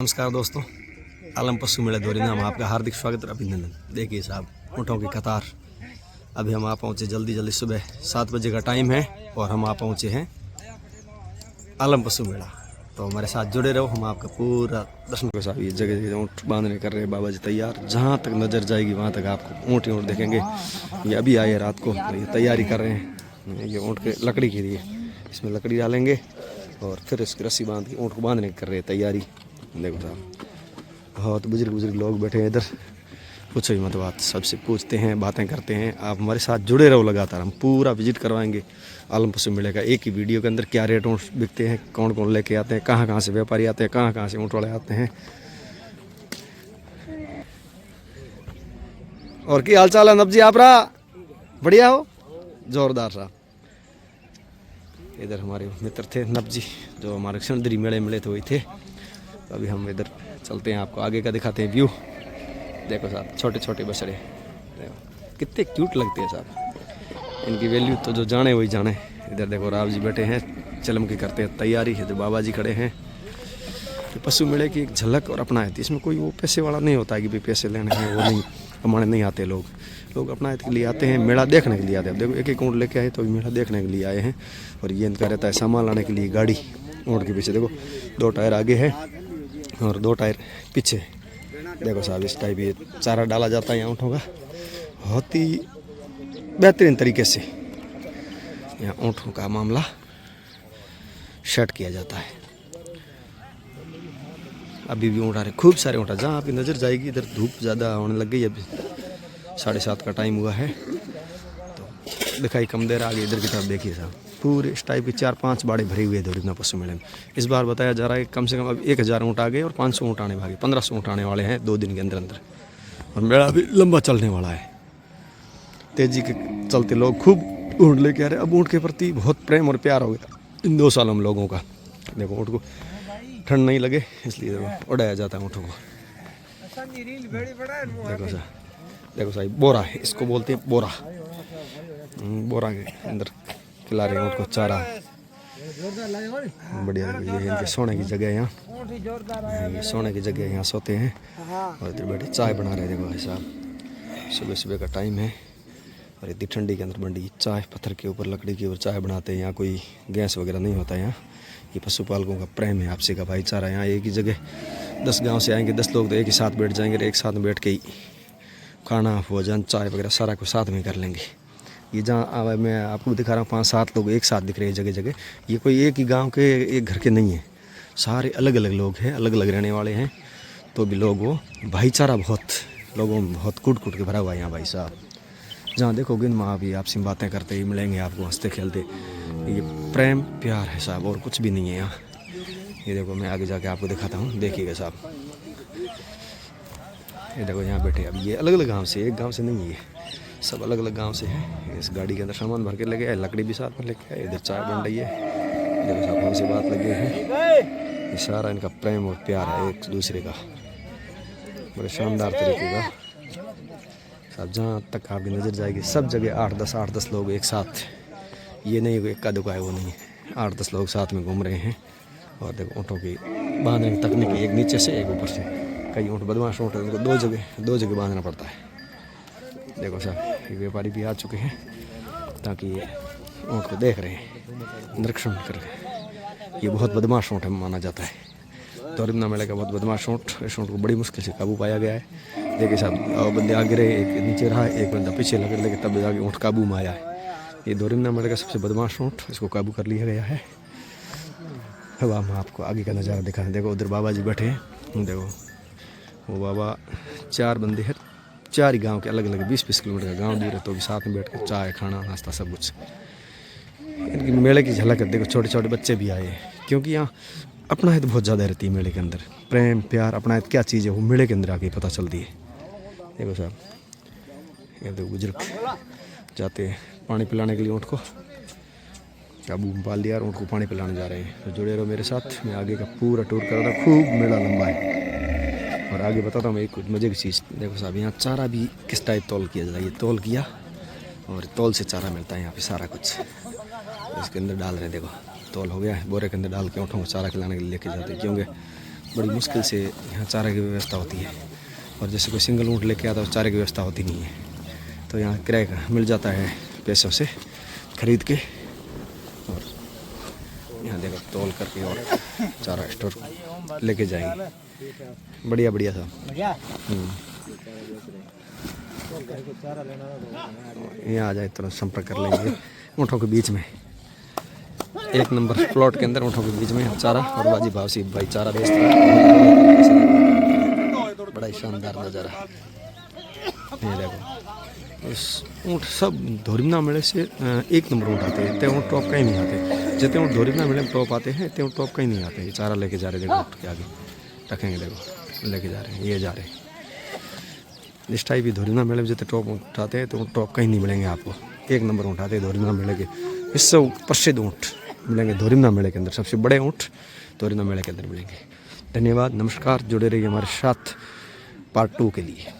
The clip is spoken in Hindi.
नमस्कार दोस्तों, आलम पशु मेला दोरीना में आपका हार्दिक स्वागत और अभिनंदन। देखिए साहब, ऊँटों की कतार। अभी हम आ पहुँचे जल्दी सुबह 7 बजे का टाइम है और हम आ पहुँचे हैं आलम पशु मेला। तो हमारे साथ जुड़े रहो, हम आपका पूरा दर्शन को साहब। ये जगह ऊँट बांधने कर रहे हैं बाबा जी तैयार। जहाँ तक नज़र जाएगी वहाँ तक आपको ऊँट ही ऊँट देखेंगे। ये अभी आए रात को, ये तैयारी कर रहे हैं। ये ऊँट के लकड़ी के लिए इसमें लकड़ी डालेंगे और फिर इसकी रस्सी बांध के ऊँट को बांधने कर रहे हैं तैयारी। देखो साहब, बहुत बुजुर्ग लोग बैठे हैं इधर। पूछो ही मत बात, सबसे पूछते हैं, बातें करते हैं। आप हमारे साथ जुड़े रहो लगातार, हम पूरा विजिट करवाएंगे आलम पशु मेले का। एक ही वीडियो के अंदर क्या रेट ऊँट बिकते हैं, कौन कौन लेके आते हैं, कहाँ से व्यापारी आते हैं, कहाँ से ऊँट वाले आते हैं। और क्या हाल चाल है नब जी, आप रहा बढ़िया हो? जोरदार साहब। इधर हमारे मित्र थे नब जी, जो हमारे क्षणदरी मेले मिले थे वही थे। अभी हम इधर चलते हैं, आपको आगे का दिखाते हैं व्यू। देखो साहब, छोटे छोटे बछड़े देखो कितने क्यूट लगते हैं साहब। इनकी वैल्यू तो जो जाने वही जाने। इधर देखो राव जी बैठे हैं, चलम की करते हैं तैयारी। इधर बाबा जी खड़े हैं। तो पशु मेले की एक झलक और अपना है, इसमें कोई वो पैसे वाला नहीं होता है कि भाई पैसे लेने हैं, वो नहीं कमाने नहीं आते लोग अपना के लिए आते हैं, मेला देखने के लिए आते हैं। देखो एक ऊँट लेके आए तो मेला देखने के लिए आए हैं। और ये इनका रहता है सामान लाने के लिए गाड़ी। ऊँट के पीछे देखो 2 टायर आगे है और 2 टायर पीछे। देखो साहब, इस टाइप ये चारा डाला जाता है यहाँ ऊँटों का, बहुत ही बेहतरीन तरीके से यहाँ ऊँटों का मामला सेट किया जाता है। अभी भी ऊँट आ रहे, खूब सारे ऊँट। जहाँ आपकी नज़र जाएगी इधर धूप ज़्यादा होने लग गई। अभी 7:30 का टाइम हुआ है तो दिखाई कम देर आगे। इधर की तरफ देखिए साहब, पूरे इस टाइप के 4-5 बाड़े भरे हुए दोरीना पशु मेले में। इस बार बताया जा रहा है कम से कम अब 1000 ऊँट आ गए और 500 ऊँट आने वाले, 1500 ऊँट आने वाले हैं 2 दिन के अंदर। और मेला भी लंबा चलने वाला है। तेजी के चलते लोग खूब ऊँट लेके आ रहे। अब ऊँट के प्रति बहुत प्रेम और प्यार हो गया इन 2 सालों में लोगों का। देखो ऊँट को ठंड नहीं लगे इसलिए उड़ाया जाता है ऊँटों को। देखो साहब, बोरा है, इसको बोलते हैं बोरा। बोरा के अंदर खिला रहे हैं ऊँट को चारा। बढ़िया, ये इनके सोने की जगह है यहाँ। ये सोने की जगह यहाँ सोते हैं और इधर बैठे चाय बना रहे हैं। देखो भाई साहब, सुबह का टाइम है और इतनी ठंडी के अंदर बंडी चाय, पत्थर के ऊपर लकड़ी के ऊपर चाय बनाते हैं। यहाँ कोई गैस वगैरह नहीं होता है। यहाँ ये पशुपालकों का प्रेम है, आपसी का भाईचारा। यहाँ एक ही जगह 10 गाँव से आएंगे 10 लोग तो एक ही साथ बैठ जाएंगे, एक साथ बैठ के ही खाना भोजन चाय वगैरह सारा कुछ साथ में कर लेंगे। ये जहाँ मैं आपको दिखा रहा हूँ 5-7 लोग एक साथ दिख रहे हैं जगह जगह। ये कोई एक ही गांव के एक घर के नहीं है, सारे अलग अलग लोग हैं, अलग अलग रहने वाले हैं। तो भी लोग वो भाईचारा बहुत लोगों में बहुत कूट के भरा हुआ है यहाँ भाई साहब। जहाँ देखोगे माँ भी आपसे बातें करते ही मिलेंगे आपको, हंसते खेलते। ये प्रेम प्यार है साहब, और कुछ भी नहीं है यहाँ। ये देखो मैं आगे जाके आपको दिखाता हूँ, देखिएगा साहब। ये देखो यहाँ बैठे। अब ये अलग अलग गाँव से, एक गाँव से नहीं है, सब अलग अलग गांव से हैं। इस गाड़ी के अंदर सामान भर के लगे आए, लकड़ी भी साथ में लेके आए। इधर चाय बन रही है। देखो साहब, हमसे बात लगे हैं। ये सारा इनका प्रेम और प्यार है एक दूसरे का, बड़े शानदार तरीके का साहब। जहाँ तक आपकी नज़र जाएगी सब जगह 8-10 लोग एक साथ। ये नहीं कोई इक्का दुक्का है, वो नहीं है, 8-10 लोग साथ में घूम रहे हैं। और देखो ऊँटों की बांधने की तकनीक, एक नीचे से एक ऊपर से। कई ऊँट बदमाश ऊँट है, उनको 2 जगह बांधना पड़ता है। देखो साहब, ये व्यापारी भी आ चुके हैं ताकि ये ऊँट को देख रहे हैं, निरीक्षण कर रहे हैं। ये बहुत बदमाश ऊँट है माना जाता है, दोरीना मेले का बहुत बदमाश ऊँट। इस ऊँट को बड़ी मुश्किल से काबू पाया गया है। देखिए साहब, बंदे आगे रहे, एक नीचे रहा, एक बंदा पीछे लगे लेकिन तब जाके ऊँट काबू में आया है। ये दोरीना मेले का सबसे बदमाश ऊँट, इसको काबू कर लिया गया है। अब हम आपको आगे का नज़ारा दिखाएं। देखो उधर बाबा जी बैठे हैं। देखो वो बाबा 4 बंदे हैं, 4 ही गांव के अलग अलग 20-20 किलोमीटर का गांव दूर है, तो भी साथ में बैठ कर चाय खाना नाश्ता सब कुछ। इनकी मेले की झलक है। देखो छोटे छोटे बच्चे भी आए हैं, क्योंकि यहाँ अपना हित बहुत ज़्यादा रहती है मेले के अंदर। प्रेम प्यार अपना हित क्या चीज़ है वो मेले के अंदर आके पता चलती है। देखो साहब, ये देखो बुजुर्ग जाते हैं पानी पिलाने के लिए ऊँट को। काबू में पाल लिया और ऊँट को पानी पिलाने जा रहे हैं। तो जुड़े रहो मेरे साथ, मैं आगे का पूरा टूर कर रहा था। खूब मेला लंबा है और आगे बताता हूँ मैं एक कुछ मज़े की चीज़। देखो साहब, यहाँ चारा भी किस टाइप तौल किया जाता है। ये तौल किया और तौल से चारा मिलता है यहाँ पे सारा कुछ। इसके अंदर डाल रहे हैं, देखो तौल हो गया है, बोरे के अंदर डाल के ऊँटों को चारा खिलाने के लिए लेके जाते हैं, क्योंकि बड़ी मुश्किल से यहाँ चारा की व्यवस्था होती है। और जैसे कोई सिंगल ऊँट लेके आता है तो चारे की व्यवस्था होती नहीं है, तो यहाँ किराए का मिल जाता है पैसों से खरीद के। और यहाँ देखो तौल करके और चारा स्टोर लेके जाएंगे। बढ़िया बढ़िया सब। यहाँ आ जाए तुरंत संपर्क कर लेंगे। ऊँटों के बीच में, एक नंबर प्लॉट के अंदर ऊँटों के बीच में चारा और वाजिब भाव से भाई चारा बेच रहा है। बड़ा ही शानदार नज़ारा। ये देखो इस ऊँट सब धोरिमना मेले से एक नंबर ऊँट आते हैं। ते ऊँट टॉप कहीं नहीं आते, जितने ऊँट धोरिमना मेले में टॉप आते हैं ते ऊँट टॉप कहीं नहीं आते। ये चारा लेके जा रहे, देखो ऊँट के आगे रखेंगे, देखो लेके जा रहे हैं, ये जा रहे हैं। इस टाइप ही धोरिमना मेले में जितने टॉप ऊँट आते हैं तो ऊँट टॉप कहीं नहीं मिलेंगे आपको। एक नंबर ऊँट आते हैं धोरिमना मेले के। इससे प्रसिद्ध ऊँट मिलेंगे धोरिमना मेले के अंदर, सबसे बड़े ऊँट धोरिमना मेले के अंदर मिलेंगे। धन्यवाद, नमस्कार, जुड़े रहिए हमारे साथ पार्ट 2 के लिए।